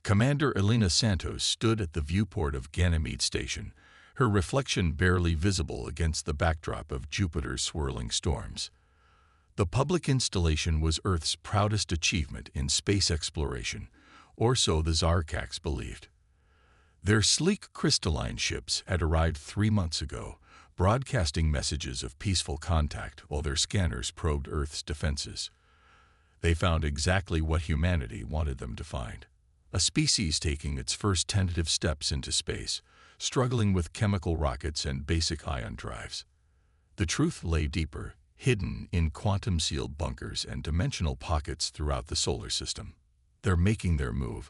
Commander Elena Santos stood at the viewport of Ganymede Station, her reflection barely visible against the backdrop of Jupiter's swirling storms. The public installation was Earth's proudest achievement in space exploration, or so the Zarkax believed. Their sleek crystalline ships had arrived 3 months ago, broadcasting messages of peaceful contact while their scanners probed Earth's defenses. They found exactly what humanity wanted them to find: a species taking its first tentative steps into space, struggling with chemical rockets and basic ion drives. The truth lay deeper, hidden in quantum-sealed bunkers and dimensional pockets throughout the solar system. They're making their move.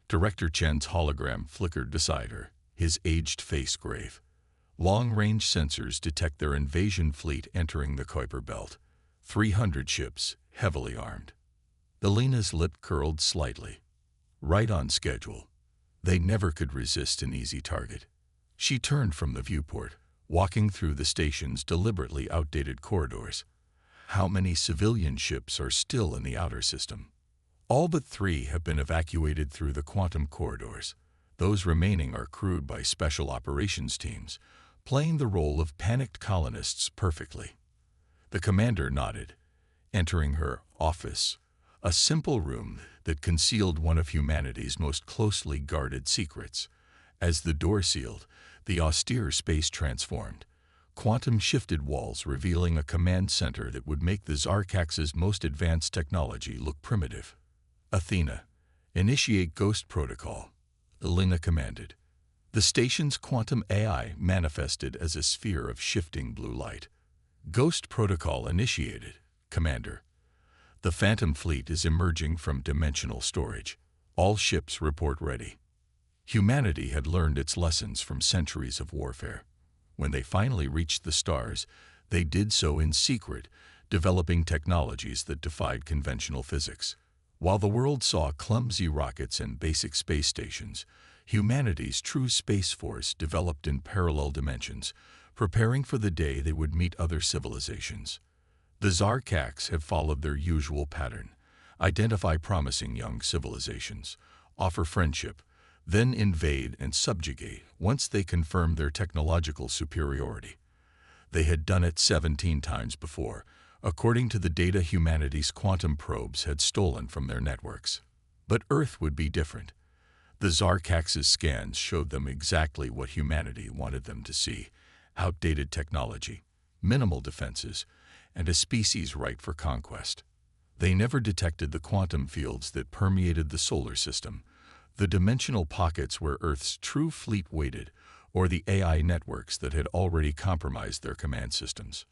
Director Chen's hologram flickered beside her, his aged face grave. Long-range sensors detect their invasion fleet entering the Kuiper Belt. 300 ships, heavily armed. Elena's lip curled slightly. Right on schedule. They never could resist an easy target. She turned from the viewport, walking through the station's deliberately outdated corridors. How many civilian ships are still in the outer system? All but 3 have been evacuated through the quantum corridors. Those remaining are crewed by special operations teams, playing the role of panicked colonists perfectly. The commander nodded, entering her office, a simple room that concealed one of humanity's most closely guarded secrets. As the door sealed, the austere space transformed, quantum-shifted walls revealing a command center that would make the Zarkax's most advanced technology look primitive. "Athena, initiate Ghost Protocol," Elena commanded. The station's quantum AI manifested as a sphere of shifting blue light. "Ghost Protocol initiated, Commander. The Phantom Fleet is emerging from dimensional storage. All ships report ready." Humanity had learned its lessons from centuries of warfare. When they finally reached the stars, they did so in secret, developing technologies that defied conventional physics. While the world saw clumsy rockets and basic space stations, humanity's true space force developed in parallel dimensions, preparing for the day they would meet other civilizations. The Zarkax have followed their usual pattern: identify promising young civilizations, offer friendship, then invade and subjugate once they confirm their technological superiority. They had done it 17 times before, according to the data humanity's quantum probes had stolen from their networks. But Earth would be different. The Zarkax's scans showed them exactly what humanity wanted them to see: outdated technology, minimal defenses, and a species ripe for conquest. They never detected the quantum fields that permeated the solar system, the dimensional pockets where Earth's true fleet waited, or the AI networks that had already compromised their command systems.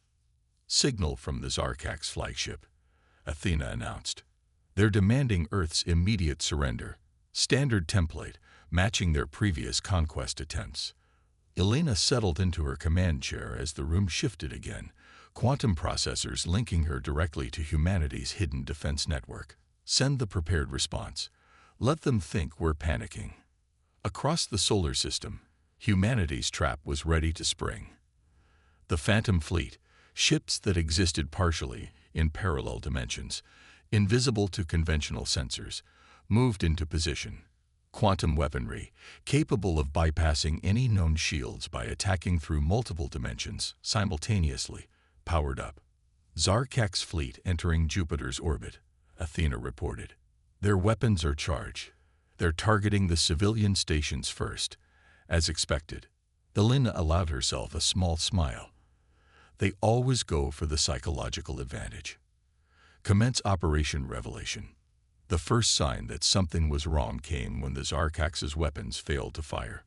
"Signal from the Zarkax flagship," Athena announced. "They're demanding Earth's immediate surrender. Standard template, matching their previous conquest attempts." Elena settled into her command chair as the room shifted again, quantum processors linking her directly to humanity's hidden defense network. "Send the prepared response. Let them think we're panicking." Across the solar system, humanity's trap was ready to spring. The Phantom Fleet, ships that existed partially in parallel dimensions, invisible to conventional sensors, moved into position. Quantum weaponry, capable of bypassing any known shields by attacking through multiple dimensions simultaneously, powered up. "Zarkax fleet entering Jupiter's orbit," Athena reported. "Their weapons are charged. They're targeting the civilian stations first." As expected, Elena allowed herself a small smile. They always go for the psychological advantage. Commence Operation Revelation. The first sign that something was wrong came when the Zarkax's weapons failed to fire.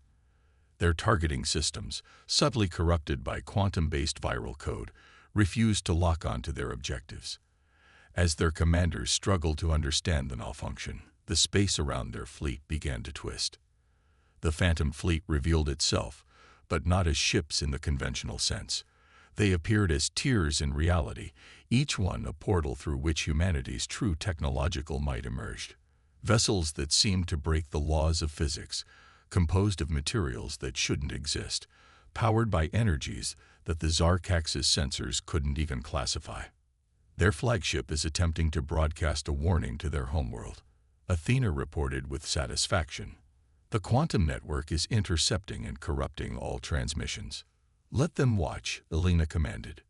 Their targeting systems, subtly corrupted by quantum-based viral code, refused to lock onto their objectives. As their commanders struggled to understand the malfunction, the space around their fleet began to twist. The Phantom Fleet revealed itself, but not as ships in the conventional sense. They appeared as tiers in reality, each one a portal through which humanity's true technological might emerged. Vessels that seemed to break the laws of physics, composed of materials that shouldn't exist, powered by energies that the Zarkax's sensors couldn't even classify. Their flagship is attempting to broadcast a warning to their homeworld. Athena reported with satisfaction. "The quantum network is intercepting and corrupting all transmissions." "Let them watch," Elena commanded.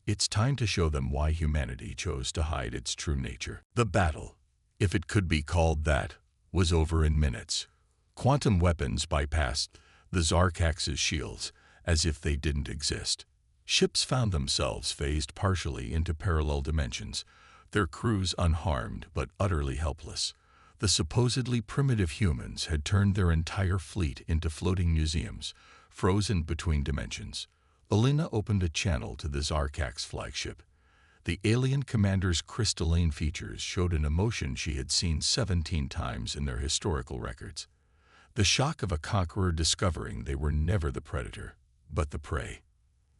"It's time to show them why humanity chose to hide its true nature." The battle, if it could be called that, was over in minutes. Quantum weapons bypassed the Zarkax's shields as if they didn't exist. Ships found themselves phased partially into parallel dimensions, their crews unharmed but utterly helpless. The supposedly primitive humans had turned their entire fleet into floating museums, frozen between dimensions. Elena opened a channel to the Zarkax flagship. The alien commander's crystalline features showed an emotion she had seen 17 times in their historical records. The shock of a conqueror discovering they were never the predator, but the prey.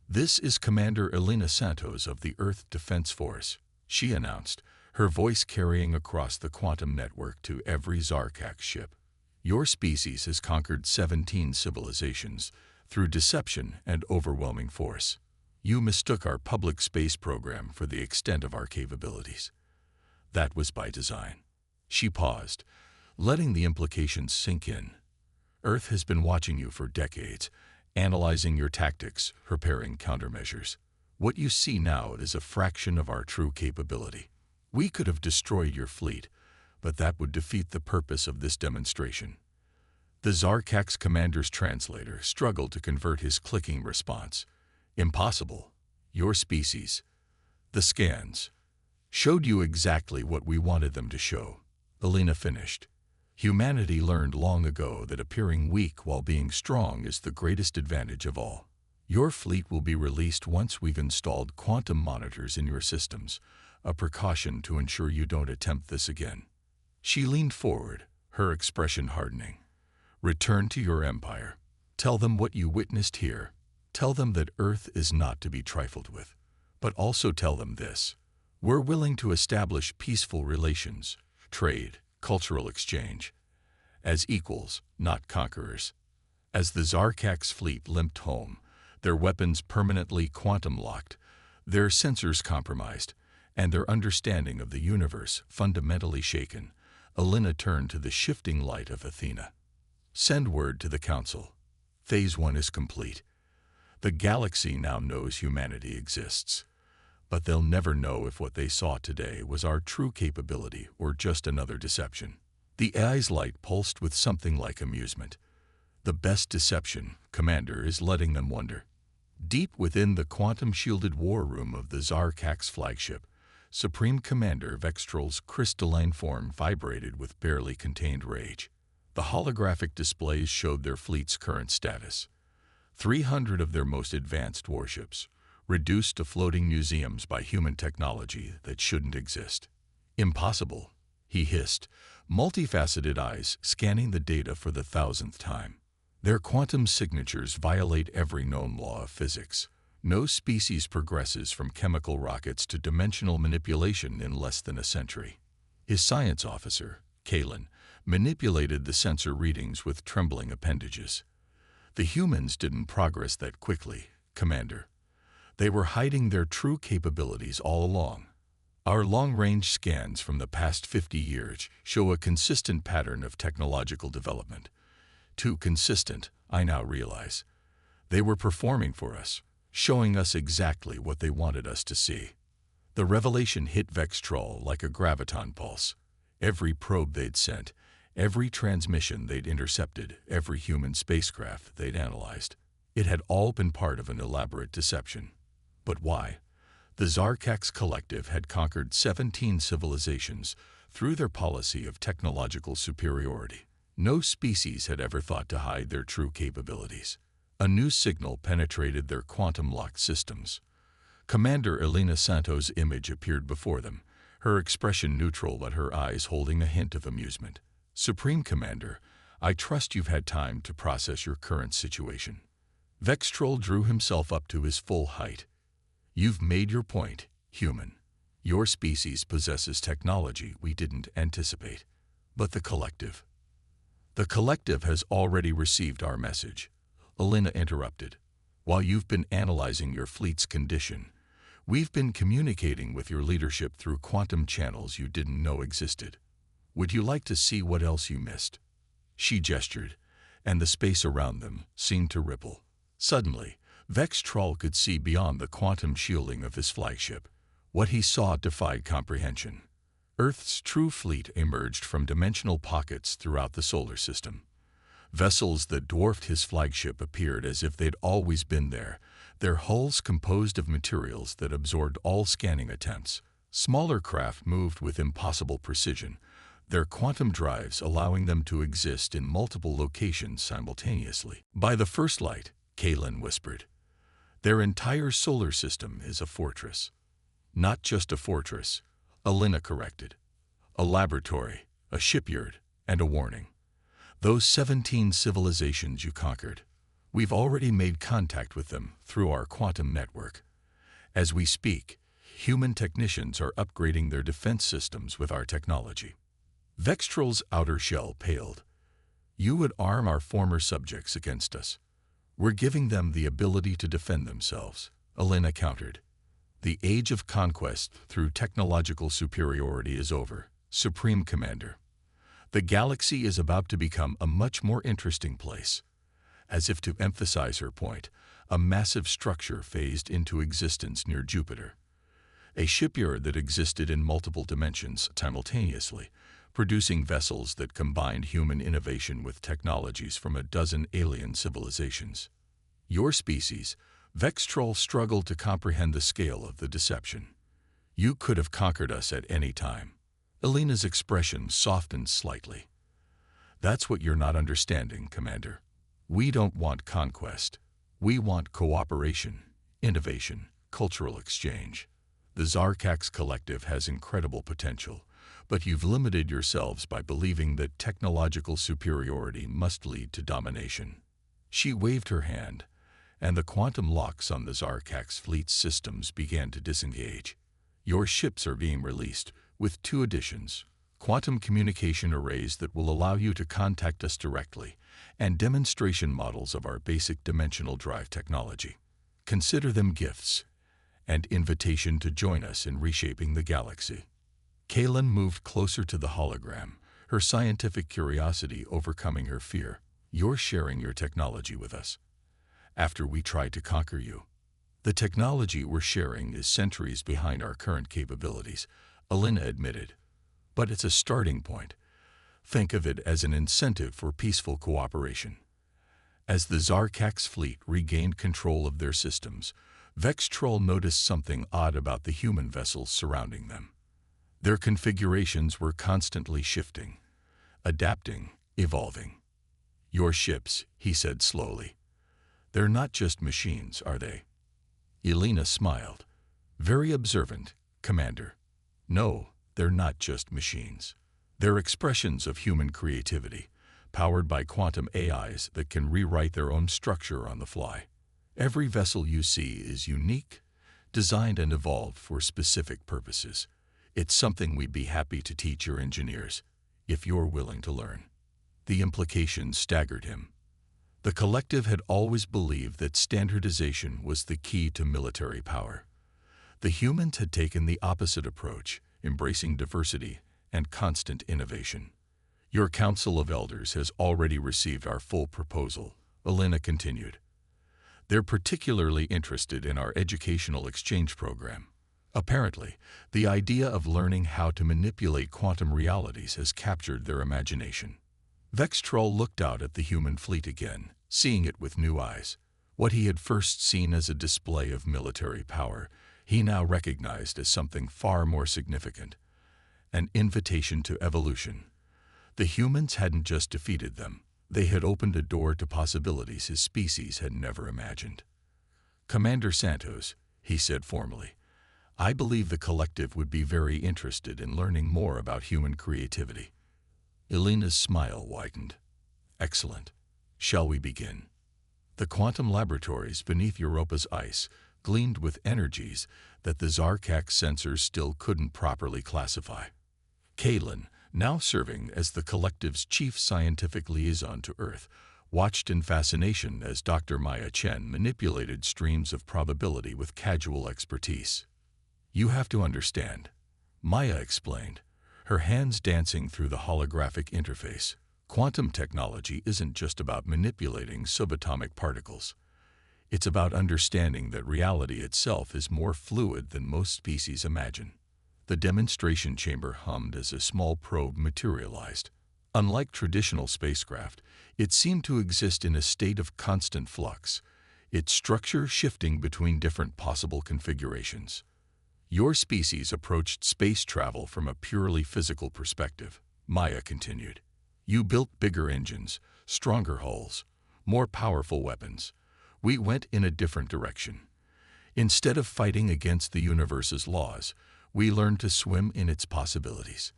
"This is Commander Elena Santos of the Earth Defense Force," she announced, her voice carrying across the quantum network to every Zarkax ship. "Your species has conquered 17 civilizations through deception and overwhelming force. You mistook our public space program for the extent of our capabilities. That was by design." She paused, letting the implications sink in. "Earth has been watching you for decades, analyzing your tactics, preparing countermeasures. What you see now is a fraction of our true capability. We could have destroyed your fleet, but that would defeat the purpose of this demonstration." The Zarkax commander's translator struggled to convert his clicking response. "Impossible. Your species, the scans, showed you exactly what we wanted them to show," Elena finished. "Humanity learned long ago that appearing weak while being strong is the greatest advantage of all. Your fleet will be released once we've installed quantum monitors in your systems, a precaution to ensure you don't attempt this again." She leaned forward, her expression hardening. "Return to your empire. Tell them what you witnessed here. Tell them that Earth is not to be trifled with. But also tell them this: we're willing to establish peaceful relations, trade, cultural exchange, as equals, not conquerors." As the Zarkax fleet limped home, their weapons permanently quantum-locked, their sensors compromised, and their understanding of the universe fundamentally shaken, Elena turned to the shifting light of Athena. "Send word to the Council. Phase 1 is complete. The galaxy now knows humanity exists, but they'll never know if what they saw today was our true capability or just another deception." The AI's light pulsed with something like amusement. "The best deception, Commander, is letting them wonder." Deep within the quantum-shielded war room of the Zarkax flagship, Supreme Commander Vextrol's crystalline form vibrated with barely contained rage. The holographic displays showed their fleet's current status. 300 of their most advanced warships, reduced to floating museums by human technology that shouldn't exist. "Impossible," he hissed, multifaceted eyes scanning the data for the 1,000th time. "Their quantum signatures violate every known law of physics. No species progresses from chemical rockets to dimensional manipulation in less than a century." His science officer, Kalen, manipulated the sensor readings with trembling appendages. "The humans didn't progress that quickly, Commander. They were hiding their true capabilities all along. Our long-range scans from the past 50 years show a consistent pattern of technological development. Too consistent, I now realize. They were performing for us, showing us exactly what they wanted us to see." The revelation hit Vextrol like a graviton pulse. Every probe they'd sent, every transmission they'd intercepted, every human spacecraft they'd analyzed, it had all been part of an elaborate deception. But why? The Zarkax Collective had conquered 17 civilizations through their policy of technological superiority. No species had ever thought to hide their true capabilities. A new signal penetrated their quantum-locked systems. Commander Elena Santos' image appeared before them, her expression neutral but her eyes holding a hint of amusement. "Supreme Commander, I trust you've had time to process your current situation." Vextrol drew himself up to his full height. "You've made your point, human. Your species possesses technology we didn't anticipate. But the Collective?" "The Collective has already received our message," Elena interrupted. "While you've been analyzing your fleet's condition, we've been communicating with your leadership through quantum channels you didn't know existed. Would you like to see what else you missed? She gestured, and the space around them seemed to ripple. Suddenly, Vex Troll could see beyond the quantum shielding of his flagship. What he saw defied comprehension. Earth's true fleet emerged from dimensional pockets throughout the solar system. Vessels that dwarfed his flagship appeared as if they'd always been there, their hulls composed of materials that absorbed all scanning attempts. Smaller craft moved with impossible precision, their quantum drives allowing them to exist in multiple locations simultaneously. By the first light, Kalen whispered, their entire solar system is a fortress. Not just a fortress, Alina corrected. A laboratory, a shipyard, and a warning. Those 17 civilizations you conquered, we've already made contact with them through our quantum network. As we speak, human technicians are upgrading their defense systems with our technology. Vextrol's outer shell paled. You would arm our former subjects against us. We're giving them the ability to defend themselves, Alina countered. The age of conquest through technological superiority is over, Supreme Commander. The galaxy is about to become a much more interesting place. As if to emphasize her point, a massive structure phased into existence near Jupiter. A shipyard that existed in multiple dimensions simultaneously, producing vessels that combined human innovation with technologies from a dozen alien civilizations. Your species, Vextrol, struggled to comprehend the scale of the deception. You could have conquered us at any time. Alina's expression softened slightly. That's what you're not understanding, Commander. We don't want conquest. We want cooperation, innovation, cultural exchange. The Zarkax Collective has incredible potential, but you've limited yourselves by believing that technological superiority must lead to domination. She waved her hand, and the quantum locks on the Zarkax fleet's systems began to disengage. Your ships are being released, with 2 additions: quantum communication arrays that will allow you to contact us directly, and demonstration models of our basic dimensional drive technology. Consider them gifts, and invitation to join us in reshaping the galaxy. Kalen moved closer to the hologram, her scientific curiosity overcoming her fear. You're sharing your technology with us. After we tried to conquer you. The technology we're sharing is centuries behind our current capabilities, Alina admitted. But it's a starting point. Think of it as an incentive for peaceful cooperation. As the Zarkax fleet regained control of their systems, Vextrol noticed something odd about the human vessels surrounding them. Their configurations were constantly shifting, adapting, evolving. Your ships, he said slowly. They're not just machines, are they? Alina smiled. Very observant, Commander. No, they're not just machines. They're expressions of human creativity, powered by quantum AIs that can rewrite their own structure on the fly. Every vessel you see is unique, designed and evolved for specific purposes. It's something we'd be happy to teach your engineers, if you're willing to learn. The implications staggered him. The collective had always believed that standardization was the key to military power. The humans had taken the opposite approach, embracing diversity and constant innovation. Your Council of Elders has already received our full proposal, Alina continued. They're particularly interested in our educational exchange program. Apparently, the idea of learning how to manipulate quantum realities has captured their imagination. Vextrol looked out at the human fleet again, seeing it with new eyes. What he had first seen as a display of military power, he now recognized as something far more significant. An invitation to evolution. The humans hadn't just defeated them, they had opened a door to possibilities his species had never imagined. Commander Santos, he said formally, I believe the collective would be very interested in learning more about human creativity. Alina's smile widened. Excellent. Shall we begin? The quantum laboratories beneath Europa's ice gleamed with energies that the Zarkax sensors still couldn't properly classify. Kalen, now serving as the collective's chief scientific liaison to Earth, watched in fascination as Dr. Maya Chen manipulated streams of probability with casual expertise. You have to understand, Maya explained, her hands dancing through the holographic interface. Quantum technology isn't just about manipulating subatomic particles. It's about understanding that reality itself is more fluid than most species imagine. The demonstration chamber hummed as a small probe materialized. Unlike traditional spacecraft, it seemed to exist in a state of constant flux, its structure shifting between different possible configurations. Your species approached space travel from a purely physical perspective, Maya continued. You built bigger engines, stronger hulls, more powerful weapons. We went in a different direction. Instead of fighting against the universe's laws, we learned to swim in its possibilities.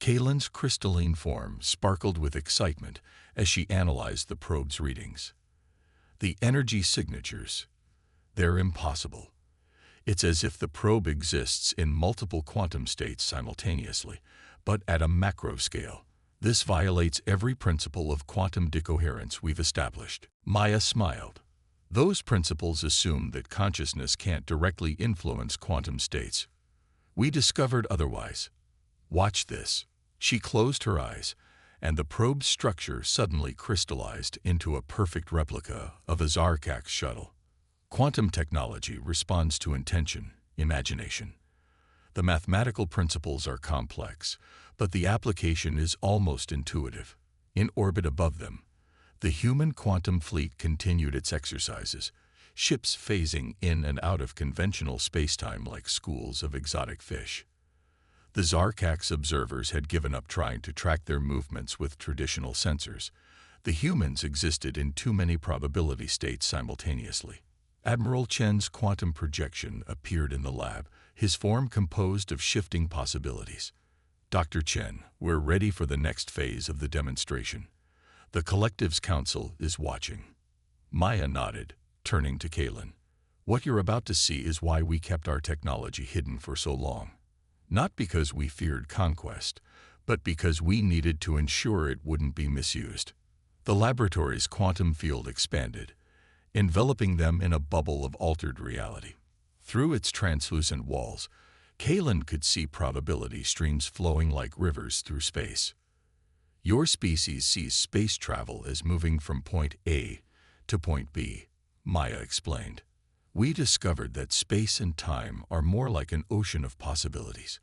Kaylin's crystalline form sparkled with excitement as she analyzed the probe's readings. The energy signatures, they're impossible. It's as if the probe exists in multiple quantum states simultaneously, but at a macro scale. This violates every principle of quantum decoherence we've established. Maya smiled. Those principles assume that consciousness can't directly influence quantum states. We discovered otherwise. Watch this. She closed her eyes, and the probe's structure suddenly crystallized into a perfect replica of a Zarkak's shuttle. Quantum technology responds to intention, imagination. The mathematical principles are complex, but the application is almost intuitive. In orbit above them, the human quantum fleet continued its exercises, ships phasing in and out of conventional spacetime like schools of exotic fish. The Zarkak's observers had given up trying to track their movements with traditional sensors. The humans existed in too many probability states simultaneously. Admiral Chen's quantum projection appeared in the lab, his form composed of shifting possibilities. Dr. Chen, we're ready for the next phase of the demonstration. The Collective's Council is watching. Maya nodded, turning to Kaylin. What you're about to see is why we kept our technology hidden for so long. Not because we feared conquest, but because we needed to ensure it wouldn't be misused. The laboratory's quantum field expanded, enveloping them in a bubble of altered reality. Through its translucent walls, Kaylin could see probability streams flowing like rivers through space. Your species sees space travel as moving from point A to point B, Maya explained. We discovered that space and time are more like an ocean of possibilities.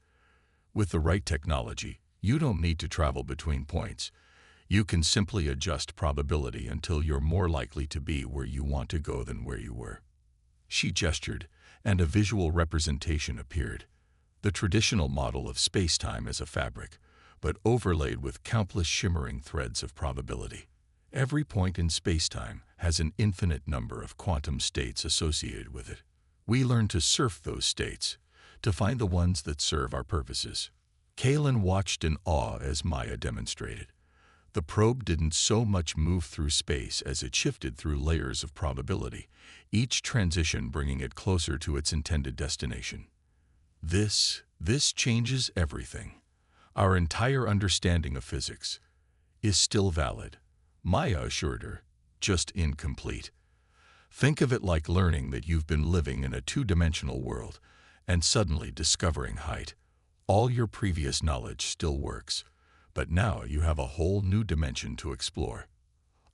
With the right technology, you don't need to travel between points. You can simply adjust probability until you're more likely to be where you want to go than where you were. She gestured, and a visual representation appeared. The traditional model of space-time as a fabric, but overlaid with countless shimmering threads of probability. Every point in space-time has an infinite number of quantum states associated with it. We learn to surf those states, to find the ones that serve our purposes. Kaylin watched in awe as Maya demonstrated. The probe didn't so much move through space as it shifted through layers of probability, each transition bringing it closer to its intended destination. This changes everything. Our entire understanding of physics is still valid, Maya assured her, just incomplete. Think of it like learning that you've been living in a two-dimensional world and suddenly discovering height. All your previous knowledge still works, but now you have a whole new dimension to explore.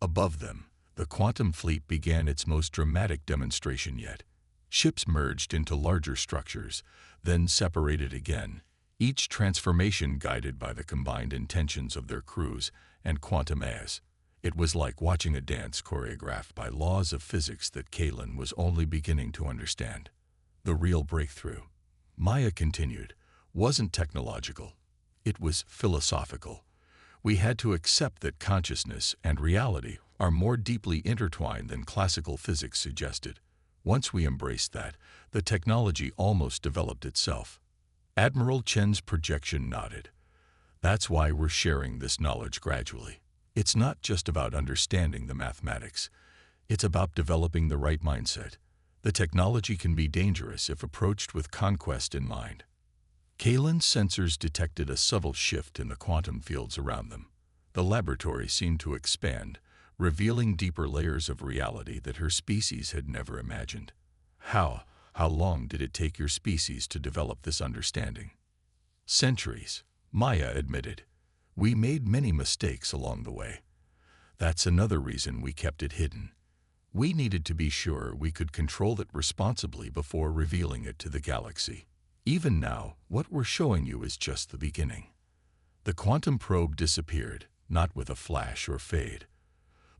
Above them, the quantum fleet began its most dramatic demonstration yet. Ships merged into larger structures, then separated again, each transformation guided by the combined intentions of their crews and quantum as. It was like watching a dance choreographed by laws of physics that Kaylin was only beginning to understand. The real breakthrough, Maya continued, wasn't technological. It was philosophical. We had to accept that consciousness and reality are more deeply intertwined than classical physics suggested. Once we embraced that, the technology almost developed itself. Admiral Chen's projection nodded. That's why we're sharing this knowledge gradually. It's not just about understanding the mathematics. It's about developing the right mindset. The technology can be dangerous if approached with conquest in mind. Kaylin's sensors detected a subtle shift in the quantum fields around them. The laboratory seemed to expand, revealing deeper layers of reality that her species had never imagined. How long did it take your species to develop this understanding? Centuries, Maya admitted. We made many mistakes along the way. That's another reason we kept it hidden. We needed to be sure we could control it responsibly before revealing it to the galaxy. Even now, what we're showing you is just the beginning. The quantum probe disappeared, not with a flash or fade,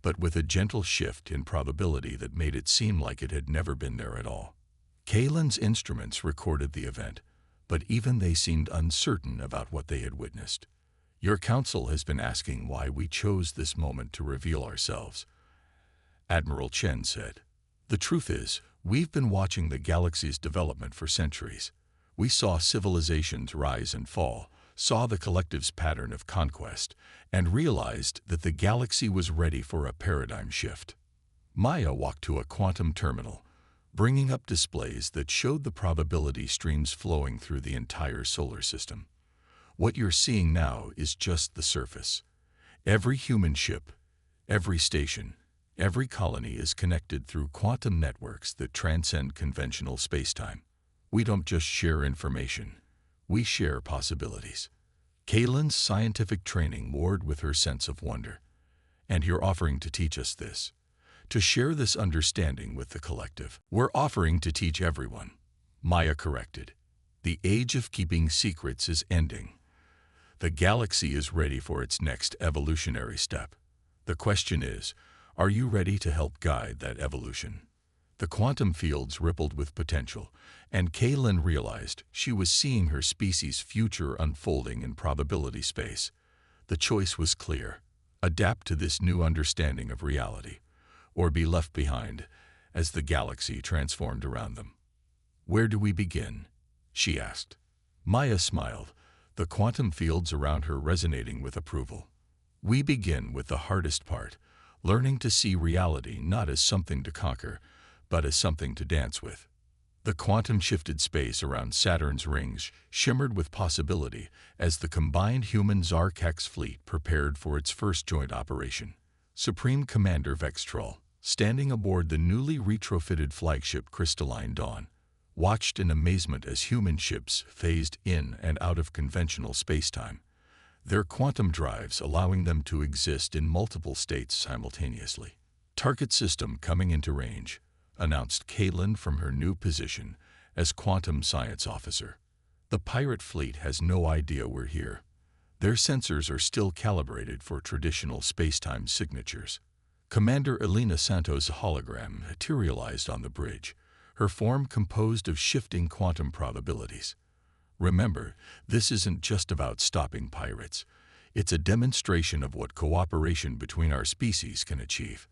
but with a gentle shift in probability that made it seem like it had never been there at all. Kalen's instruments recorded the event, but even they seemed uncertain about what they had witnessed. Your council has been asking why we chose this moment to reveal ourselves, Admiral Chen said. The truth is, we've been watching the galaxy's development for centuries. We saw civilizations rise and fall, saw the collective's pattern of conquest, and realized that the galaxy was ready for a paradigm shift. Maya walked to a quantum terminal, bringing up displays that showed the probability streams flowing through the entire solar system. What you're seeing now is just the surface. Every human ship, every station, every colony is connected through quantum networks that transcend conventional spacetime. We don't just share information, we share possibilities. Kalen's scientific training warred with her sense of wonder. And you're offering to teach us this, to share this understanding with the collective. We're offering to teach everyone, Maya corrected. The age of keeping secrets is ending. The galaxy is ready for its next evolutionary step. The question is, are you ready to help guide that evolution? The quantum fields rippled with potential, and Kalen realized she was seeing her species' future unfolding in probability space. The choice was clear: adapt to this new understanding of reality, or be left behind as the galaxy transformed around them. Where do we begin? She asked. Maya smiled, the quantum fields around her resonating with approval. We begin with the hardest part, learning to see reality not as something to conquer, but as something to dance with. The quantum-shifted space around Saturn's rings shimmered with possibility as the combined human Zarkax fleet prepared for its first joint operation. Supreme Commander Vextrol, standing aboard the newly retrofitted flagship Crystalline Dawn, watched in amazement as human ships phased in and out of conventional spacetime, their quantum drives allowing them to exist in multiple states simultaneously. Target system coming into range, announced Kalen from her new position as Quantum Science Officer. The pirate fleet has no idea we're here. Their sensors are still calibrated for traditional spacetime signatures. Commander Elena Santos' hologram materialized on the bridge, her form composed of shifting quantum probabilities. Remember, this isn't just about stopping pirates. It's a demonstration of what cooperation between our species can achieve.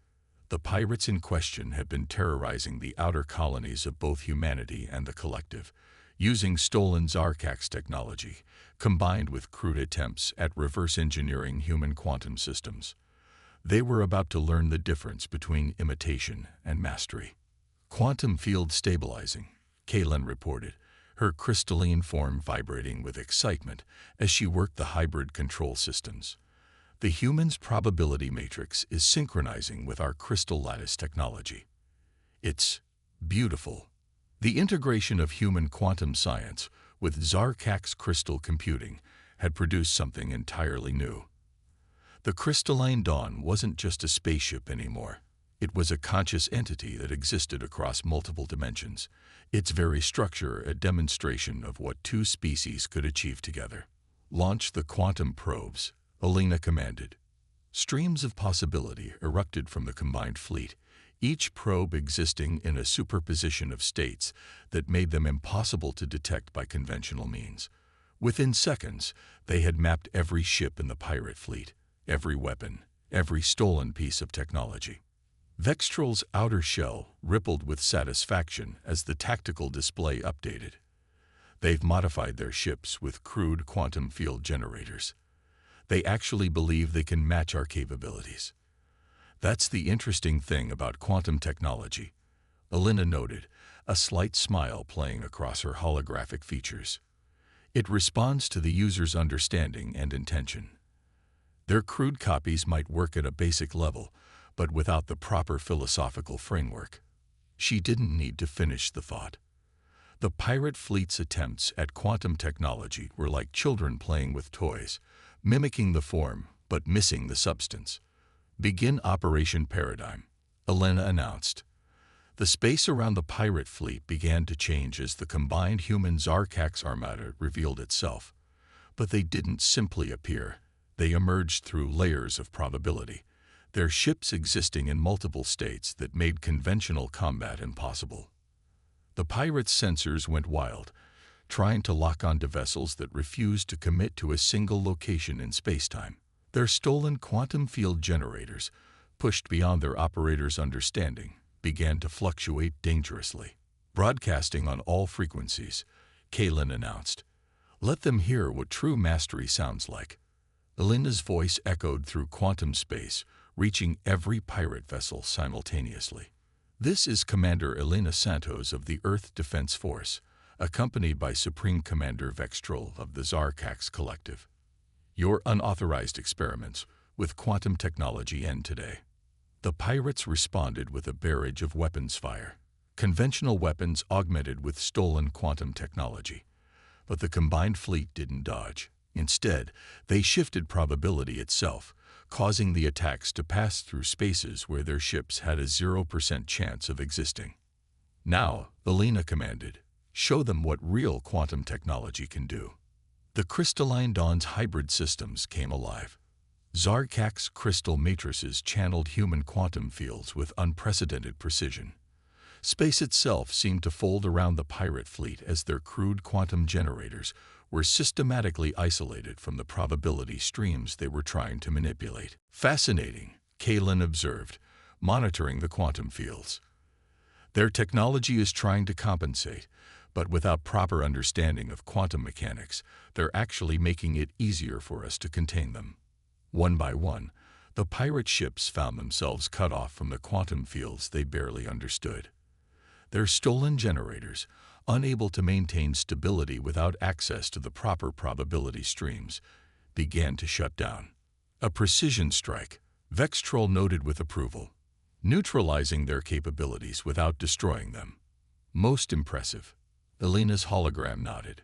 The pirates in question have been terrorizing the outer colonies of both humanity and the collective, using stolen Zarkax technology, combined with crude attempts at reverse engineering human quantum systems. They were about to learn the difference between imitation and mastery. Quantum field stabilizing, Kalen reported, her crystalline form vibrating with excitement as she worked the hybrid control systems. The human's probability matrix is synchronizing with our crystal lattice technology. It's beautiful. The integration of human quantum science with Zarkax crystal computing had produced something entirely new. The Crystalline Dawn wasn't just a spaceship anymore. It was a conscious entity that existed across multiple dimensions, its very structure a demonstration of what two species could achieve together. Launch the quantum probes, Elena commanded. Streams of possibility erupted from the combined fleet, each probe existing in a superposition of states that made them impossible to detect by conventional means. Within seconds, they had mapped every ship in the pirate fleet, every weapon, every stolen piece of technology. Vextrol's outer shell rippled with satisfaction as the tactical display updated. They've modified their ships with crude quantum field generators. They actually believe they can match our capabilities. That's the interesting thing about quantum technology, Elena noted, a slight smile playing across her holographic features. It responds to the user's understanding and intention. Their crude copies might work at a basic level, but without the proper philosophical framework. She didn't need to finish the thought. The pirate fleet's attempts at quantum technology were like children playing with toys, mimicking the form but missing the substance. "Begin Operation Paradigm," Elena announced. The space around the pirate fleet began to change as the combined human Zarkax armada revealed itself. But they didn't simply appear. They emerged through layers of probability, their ships existing in multiple states that made conventional combat impossible. The pirates' sensors went wild, trying to lock onto vessels that refused to commit to a single location in spacetime. Their stolen quantum field generators, pushed beyond their operators' understanding, began to fluctuate dangerously. "Broadcasting on all frequencies," Kalen announced. "Let them hear what true mastery sounds like." Elena's voice echoed through quantum space, reaching every pirate vessel simultaneously. "This is Commander Elena Santos of the Earth Defense Force, accompanied by Supreme Commander Vextrol of the Zarkax Collective. Your unauthorized experiments with quantum technology end today." The pirates responded with a barrage of weapons fire, conventional weapons augmented with stolen quantum technology. But the combined fleet didn't dodge. Instead, they shifted probability itself, causing the attacks to pass through spaces where their ships had a 0% chance of existing. "Now," Elena commanded, "show them what real quantum technology can do." The Crystalline Dawn's hybrid systems came alive. Zarkax crystal matrices channeled human quantum fields with unprecedented precision. Space itself seemed to fold around the pirate fleet as their crude quantum generators were systematically isolated from the probability streams they were trying to manipulate. "Fascinating," Kalen observed, monitoring the quantum fields. "Their technology is trying to compensate, but without proper understanding of quantum mechanics, they're actually making it easier for us to contain them." One by one, the pirate ships found themselves cut off from the quantum fields they barely understood. Their stolen generators, unable to maintain stability without access to the proper probability streams, began to shut down. "A precision strike," Vextrol noted with approval, "neutralizing their capabilities without destroying them. Most impressive." Elena's hologram nodded.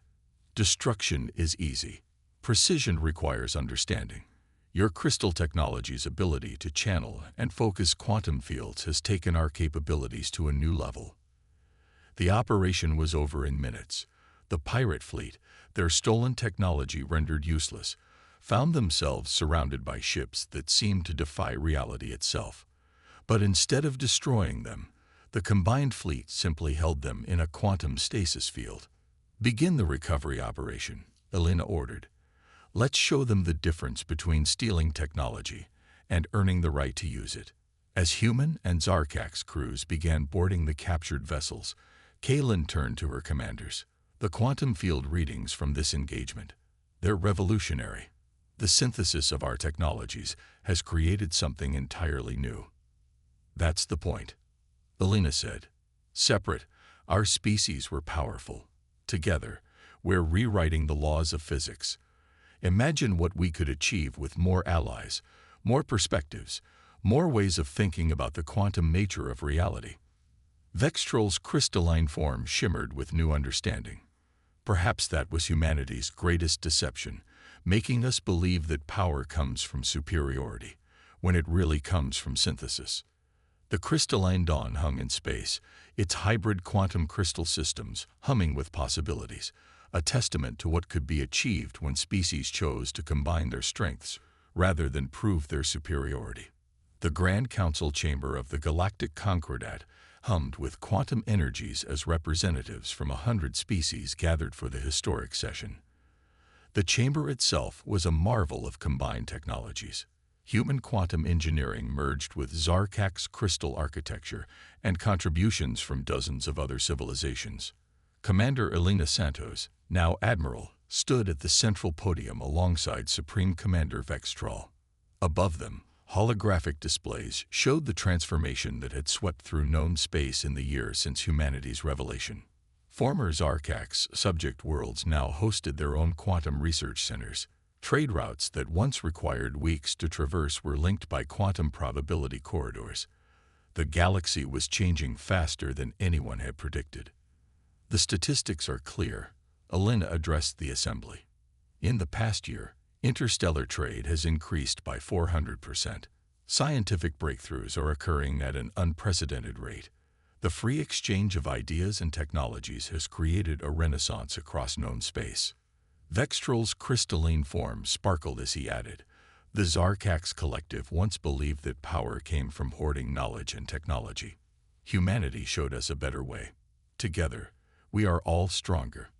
"Destruction is easy. Precision requires understanding. Your crystal technology's ability to channel and focus quantum fields has taken our capabilities to a new level." The operation was over in minutes. The pirate fleet, their stolen technology rendered useless, found themselves surrounded by ships that seemed to defy reality itself. But instead of destroying them, the combined fleet simply held them in a quantum stasis field. "Begin the recovery operation," Elena ordered. "Let's show them the difference between stealing technology and earning the right to use it." As human and Zarkax crews began boarding the captured vessels, Kalen turned to her commanders. "The quantum field readings from this engagement, they're revolutionary. The synthesis of our technologies has created something entirely new." "That's the point," Elena said. "Separate, our species were powerful. Together, we're rewriting the laws of physics. Imagine what we could achieve with more allies, more perspectives, more ways of thinking about the quantum nature of reality." Vextrol's crystalline form shimmered with new understanding. Perhaps that was humanity's greatest deception, making us believe that power comes from superiority, when it really comes from synthesis. The Crystalline Dawn hung in space, its hybrid quantum crystal systems humming with possibilities, a testament to what could be achieved when species chose to combine their strengths rather than prove their superiority. The Grand Council chamber of the Galactic Concordat hummed with quantum energies as representatives from 100 species gathered for the historic session. The chamber itself was a marvel of combined technologies. Human quantum engineering merged with Zarkax crystal architecture and contributions from dozens of other civilizations. Commander Elena Santos, now Admiral, stood at the central podium alongside Supreme Commander Vextrol. Above them, holographic displays showed the transformation that had swept through known space in the years since humanity's revelation. Former Zarkax subject worlds now hosted their own quantum research centers. Trade routes that once required weeks to traverse were linked by quantum probability corridors. The galaxy was changing faster than anyone had predicted. The statistics are clear. Elena addressed the assembly. In the past year, interstellar trade has increased by 400%. Scientific breakthroughs are occurring at an unprecedented rate. The free exchange of ideas and technologies has created a renaissance across known space. Vextrol's crystalline form sparkled as he added, "The Zarkax Collective once believed that power came from hoarding knowledge and technology. Humanity showed us a better way. Together, we are all stronger."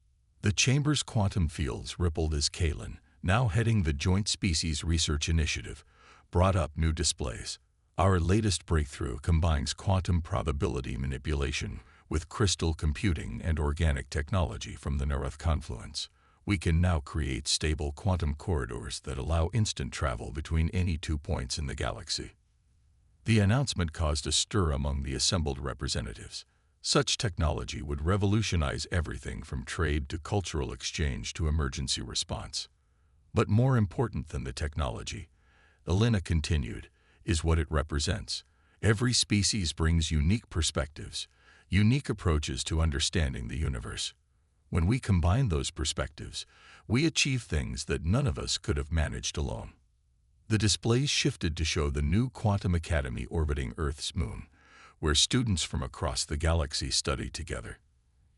The Chamber's quantum fields rippled as Kalen, now heading the Joint Species Research Initiative, brought up new displays. "Our latest breakthrough combines quantum probability manipulation with crystal computing and organic technology from the Neurath confluence. We can now create stable quantum corridors that allow instant travel between any 2 points in the galaxy." The announcement caused a stir among the assembled representatives. Such technology would revolutionize everything from trade to cultural exchange to emergency response. But more important than the technology, Elena continued, is what it represents. Every species brings unique perspectives, unique approaches to understanding the universe. When we combine those perspectives, we achieve things that none of us could have managed alone. The displays shifted to show the new Quantum Academy orbiting Earth's moon, where students from across the galaxy study together.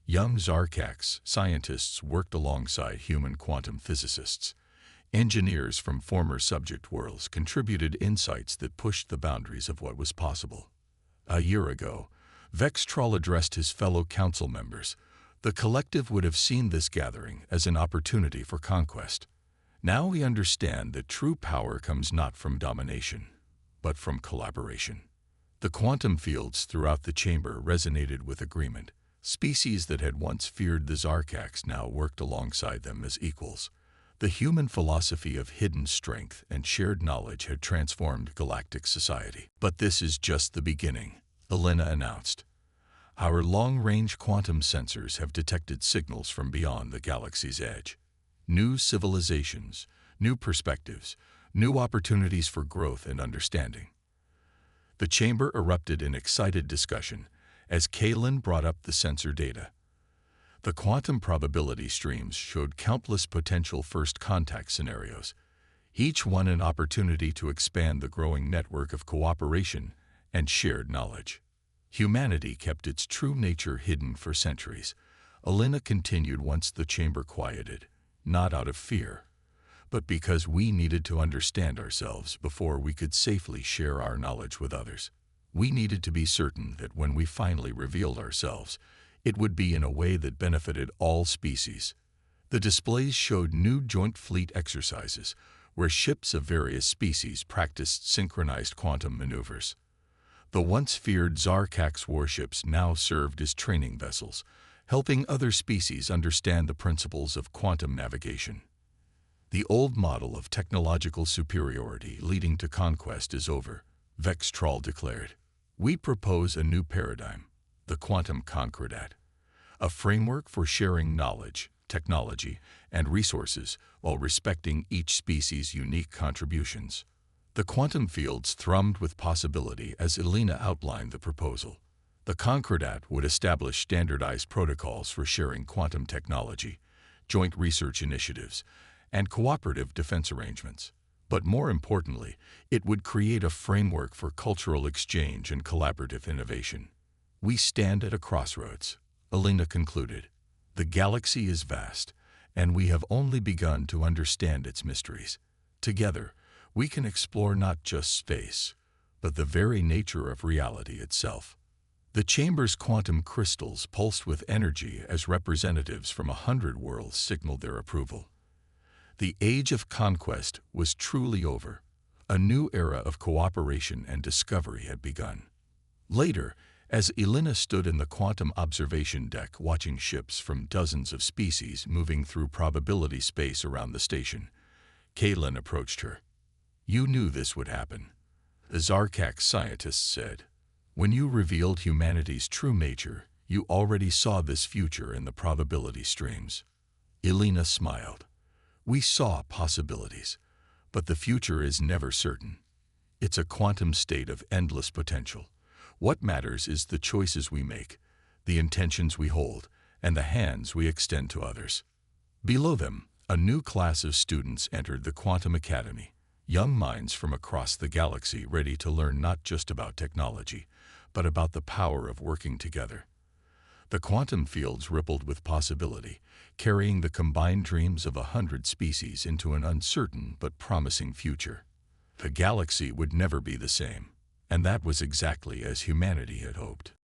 Young Zarkax scientists worked alongside human quantum physicists. Engineers from former subject worlds contributed insights that pushed the boundaries of what was possible. A year ago, Vextrol addressed his fellow council members. The collective would have seen this gathering as an opportunity for conquest. Now we understand that true power comes not from domination, but from collaboration. The quantum fields throughout the chamber resonated with agreement. Species that had once feared the Zarkax now worked alongside them as equals. The human philosophy of hidden strength and shared knowledge had transformed galactic society. But this is just the beginning, Elena announced. Our long-range quantum sensors have detected signals from beyond the galaxy's edge. New civilizations, new perspectives, new opportunities for growth and understanding. The chamber erupted in excited discussion as Kalen brought up the sensor data. The quantum probability streams showed countless potential first contact scenarios, each one an opportunity to expand the growing network of cooperation and shared knowledge. Humanity kept its true nature hidden for centuries. Elena continued once the chamber quieted, not out of fear, but because we needed to understand ourselves before we could safely share our knowledge with others. We needed to be certain that when we finally revealed ourselves, it would be in a way that benefited all species. The displays showed new joint fleet exercises, where ships of various species practiced synchronized quantum maneuvers. The once feared Zarkax warships now served as training vessels, helping other species understand the principles of quantum navigation. The old model of technological superiority leading to conquest is over, Vextrol declared. We propose a new paradigm, the Quantum Concordat, a framework for sharing knowledge, technology, and resources while respecting each species' unique contributions. The quantum fields thrummed with possibility as Elena outlined the proposal. The Concordat would establish standardized protocols for sharing quantum technology, joint research initiatives, and cooperative defense arrangements. But more importantly, it would create a framework for cultural exchange and collaborative innovation. We stand at a crossroads, Elena concluded. The galaxy is vast, and we have only begun to understand its mysteries. Together, we can explore not just space, but the very nature of reality itself. The chamber's quantum crystals pulsed with energy as representatives from 100 worlds signaled their approval. The age of conquest was truly over. A new era of cooperation and discovery had begun. Later, as Elena stood in the quantum observation deck watching ships from dozens of species moving through probability space around the station, Kalen approached her. You knew this would happen, the Zarkax scientist said. When you revealed humanity's true nature, you already saw this future in the probability streams. Elena smiled. We saw possibilities, but the future is never certain. It's a quantum state of endless potential. What matters is the choices we make, the intentions we hold, and the hands we extend to others. Below them, a new class of students entered the Quantum Academy, young minds from across the galaxy ready to learn not just about technology, but about the power of working together. The quantum fields rippled with possibility, carrying the combined dreams of 100 species into an uncertain but promising future. The galaxy would never be the same, and that was exactly as humanity had hoped.